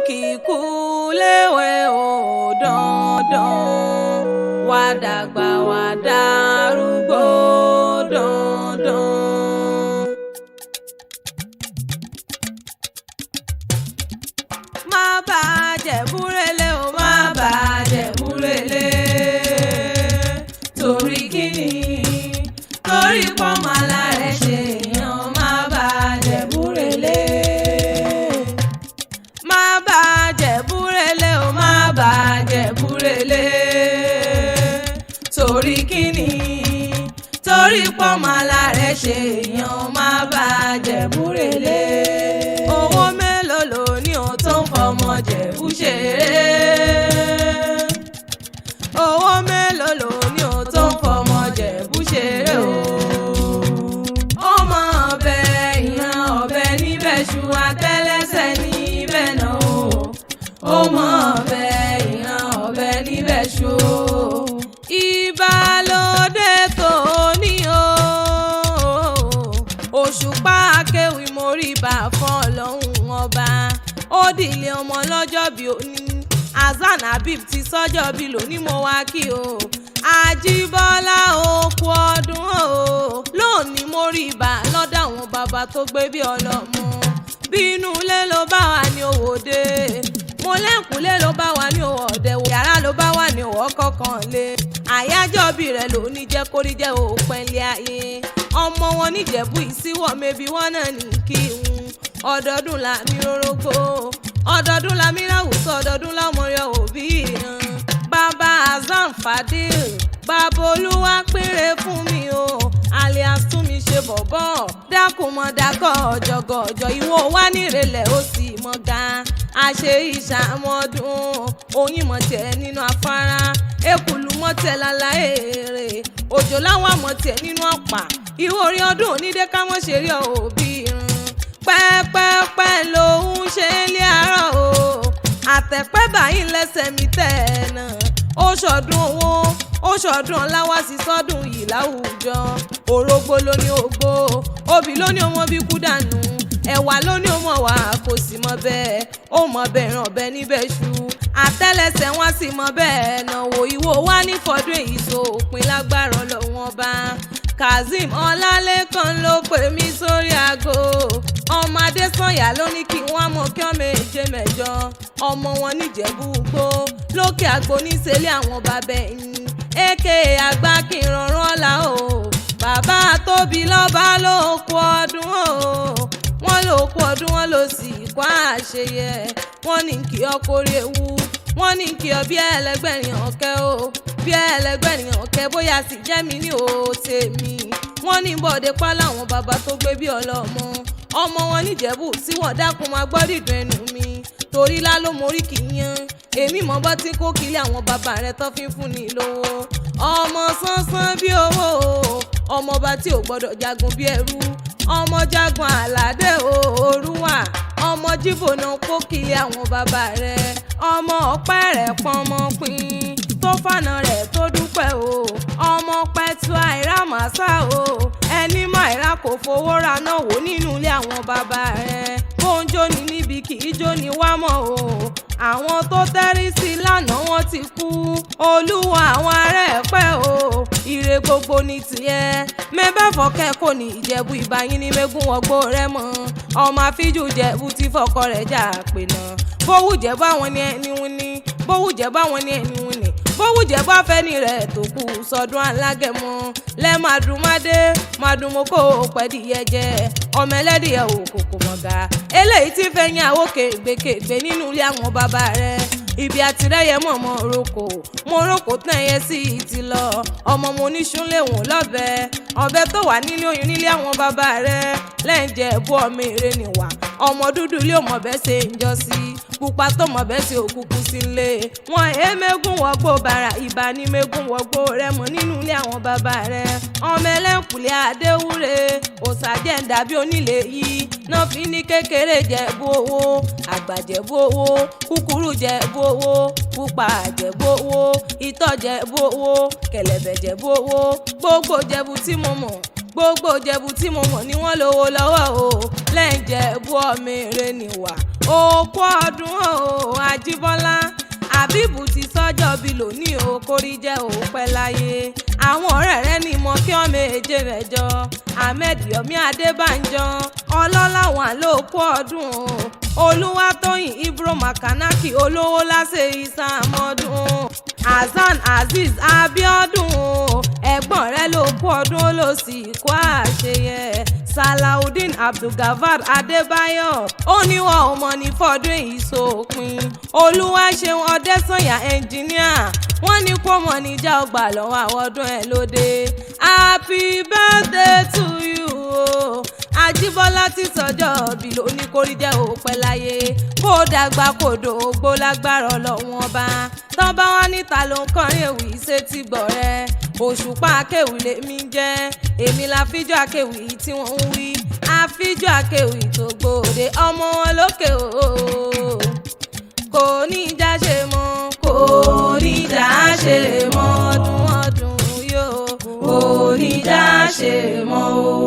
kíkú léwe ò dandan, wá dàgbà wá darúgbó dandan. Má bàjẹ́ búrẹ́lẹ́ o, má bàjẹ́ búrẹ́lẹ́. Torí kíni? Torí pọ́nmọ́lá rẹ̀ ṣe èèyàn. Má bàjẹ́ búrẹ́lẹ́. Má bàjẹ́ búrẹ́lẹ́ o, má bàjẹ́ búrẹ́lẹ́. Torí kíni? Torí pọ́nmọ́lá rẹ̀ ṣe èèyàn. Má bàjẹ́ búrẹ́lẹ́. Owó mélòó ló ní o tó ń fọmọ Jẹ̀bú ṣeré? Owó mélòó ló ní o tó ń fọmọ Jẹ̀bú ṣeré o? Ọmọ ọbẹ̀ ìran ọbẹ̀ níbẹ̀ ṣu àtẹ́lẹsẹ̀ níbẹ̀ náà o. Ọmọ ọbẹ̀ ìran ọbẹ̀ níbẹ̀ ṣu o. Ìbálòdé tó ní o. Òṣùpá akéwì mórí bá fọ́ lọ́hùn ọba. Ó dìlé ọmọ lọ́jọ́ bí òní. Hasan Habib ti sọ́jọ́ bí lóní mo wá kí o. Àjíbọ́lá òkú ọdún o. Lónìí mo rí ibà lọ́dọ̀ àwọn bàbá tó gbé bí ọlọ́mọ. Bínú ilé ló bá wà ní òwòde. Mo lẹ́kùnlé ló bá wà ní òwòde. Yàrá ló bá wà ní òwò kọ̀ọ̀kan lé. Àyájọ́ bí rẹ̀ ló ní jẹ́ kórí jẹ́ òpẹ́lẹ́ ayé. Ọmọ wọn níjẹ̀bú ìsíwọ̀ mẹ́bí wọn náà ní kí n. Ọdọọdún la mi rórógbó. Ọdọọdún la mi ráwùsọ. Ọdọọdún la mo yọ òbí ìran. Bàbá Hasan Fadil. Bàbá Olúwa péré fún mi o. Alias tún mi ṣe bọ̀bọ̀. Dákun mọ́ dákọ̀ ọ̀jọ̀gọ̀jọ̀. Ìwọ wá nírẹ̀lẹ̀ ó sì mọ̀ gan. Àṣe ìṣàmọ́dún. Oyin mọ̀ tẹ̀ nínú afárá. Èkùlù mọ̀ tẹ̀ lálá èrè. Òjò láwọn àmọ̀ tẹ̀ nínú ọ̀pá. Ìwọ orí ọdún onídé ká mọ̀ ṣe rí òbí ìran. Pẹ́pẹ́pẹ́ lòun ṣe lé àárọ̀ o. Àtẹ̀pẹ́ báyìí lẹ́sẹ̀ mi tẹ̀ náà. Ó ṣọdún owó, ó ṣọdún ọlá wá sí sọ́dún yìí láwùjọ. Orógbó ló ní ògbó, obì ló ní ọmọ bí kú dànù. Ẹ̀wà ló ní ọmọ wa kò sì mọ bẹ́ẹ̀. Ó mọ bẹ́ẹ̀ ràn bẹ́ẹ̀ níbẹ̀ ṣu. Àtẹ́lẹsẹ̀ wọn sì mọ bẹ́ẹ̀ náwó. Ìwọ wá ní fọdún èyí so òpin lágbára Ọlọ́run ọba. Kazeem Ọlálékan ló pè mí sórí aago. Ọmọ Adésànyà ló ní kí wọ́n mọ̀ kí wọ́n méje mẹ́jọ. Ọmọ wọn níjẹ̀bú gbó lókè àgbo níṣẹ́lẹ̀ àwọn bàbá ẹ̀yìn. Èké àgbà kí n rọrùn ọ̀la o. Bàbá tóbi lọ́ba ló kú ọdún o. Wọ́n ló kú ọdún wọn ló sì kó àṣeyẹ. Wọ́n ní kí ọkọ̀rẹ́ ewu. Wọ́n ní kí ọ bí ẹlẹgbẹ̀rin ọ̀kẹ́ o. Bí ẹlẹgbẹ̀rin ọ̀kẹ́ bóyá sì jẹ́ mi ní o tèmi. Wọ́n ní bọ̀dé pa láwọn bàbá tó gbé bí ọlọ́mọ. Ọmọ wọn níjẹ̀bú tí wọ́n dákun máa gbọ́ dídùn ẹnu mi. Torí lá ló mórí kì í yan. Èmi mọ̀ bọ́ tí kò kílé àwọn bàbá rẹ̀ tó fi ń fún ni lówó. Ọmọ sánsán bí owó. Ọmọọba tí ò gbọ́dọ̀ jagun bí ẹrú. Ọmọ jagun àlàdé òòrùwà. Ọmọ jíbò náà kó kílé àwọn bàbá rẹ̀. Ọmọ ọpẹ́ rẹ̀ pọ́nmọ́ pín. Tó fànà rẹ̀ tó dúpẹ́ o. Ọmọ pẹ̀tù àìrámàsá o. Ẹni mọ̀ àìrá kò fowó ra náà wò nínú ilé àwọn bàbá rẹ̀. Bó ń jóni níbi kì í jóni wá mọ́ o. Àwọn tó tẹ́rí sí lánàá wọ́n ti kú. Olúwa àwọn ará ẹ̀ pẹ́ o. Ire gbogbo ní tiẹ̀. Mẹ́bẹ́ fọ́kẹ́ kò ní Ìjẹ̀bú ìbáyín ní mẹ́gùn ọgbó rẹ̀ mọ́. Ọmọ àfíjù Jẹ̀bú tí fọkọ rẹ̀ jà pè náà. Bówù Jẹ̀bú àwọn ni ẹni wù ní. Bówù Jẹ̀bú àwọn ni ẹni wù ní. Bówù Jẹ̀bú afẹ́ni rẹ̀ tó kù sọdún alágẹmọ. Lẹ́ màdùmádé màdùmókò pẹ́dìyẹ jẹ. Ọmọ ẹlẹ́dìyẹ òkòkò mọ̀gá. Eléyìí tí fẹ́yìn àwòkègbèkègbè nínú ilé àwọn bàbá rẹ̀. Ibi àtìrẹ́yẹ mọ̀ mọ́ roko. Mo roko tán ẹyẹ sí ti lọ. Ọmọ mo ní súnlé wọn lọ́bẹ. Ọbẹ tó wà nílé oyún nílé àwọn bàbá rẹ̀. Lẹ́yìn Jẹ̀bú ọmọ èrè nìwà. Ọmọ dúdú ilé ọmọ bẹ́ẹ̀ ṣe ń jọ sí. Pupa tó mọ̀ bẹ́ẹ̀ ṣe òkùnkùn sí ilé. Wọ́n mẹ́gùn wọ́gbó bàrà ìbá ní mẹ́gùn wọ́gbó rẹ̀ mọ́ nínú ilé àwọn bàbá rẹ̀. Ọmọ ẹlẹ́kùnlé Adéwúre. Òsàjẹ́ ń dàbí onílé yìí. Náà fi ní kékeré Jẹ̀bú owó. Àgbà Jẹ̀bú owó. Kúkúrú Jẹ̀bú owó. Pupa Jẹ̀bú owó. Ìtọ́ Jẹ̀bú owó. Kẹ̀lẹ̀bẹ̀ Jẹ̀bú owó. Gbogbo Jẹ̀bú tí mo mọ̀. gbogbo Ìjẹ̀bú tí mo mọ̀ ni wọ́n lówó lọ́wọ́ o lẹ́ǹjẹ̀bú ọmọ èrè nìwà òkú ọdún o Àjíbọ́lá Àbíbù ti sọ́jọ́ bí lónìí o kórí jẹ́ òpẹ́ láyé àwọn ọ̀rẹ́ rẹ̀ ní mọ kí ọmọ èjè mẹ́jọ Ahmed Yomi Adébánjọ ọlọ́láwọ̀n lókú ọdún o Olúwatóyìn Ibro Makanaki olówó láṣẹ ìsàmọ́dún Hasan Azeez Abiodun ẹ̀gbọ́n rẹ̀ lókú ọdún ó lọ sí ikú àṣeyẹ Salaudeen Abdulgafar Adébáyọ̀ ó níwọ̀n ọmọ ní fọdún èyí sópin Olúwaṣeun Ọdẹ́sànyà ẹnjìníà wọ́n ní kó mọ̀ níjà ọgbà lọ́wọ́ àwọn ọdún ẹ̀ lóde happy birthday to you o Àjíbọ́lá ti sọjọ́ bí lóní kórí jẹ́ òpẹ́ láyé kó dàgbà kó dògbó lágbára Ọlọ́run ọba tán bá wá níta ló ń kọrin èwì sétí gbọ̀ rẹ Òṣùpá akéwì lèmi jẹ́ èmi la fíjọ́ akéwì tí wọ́n ń wí àfíjọ́ akéwì tó gbòde ọmọ wọn lókè o kò ní já ṣe mọ́ kò ní já ṣe mọ́ ọdún ọdún yóò kò ní já ṣe mọ́ o.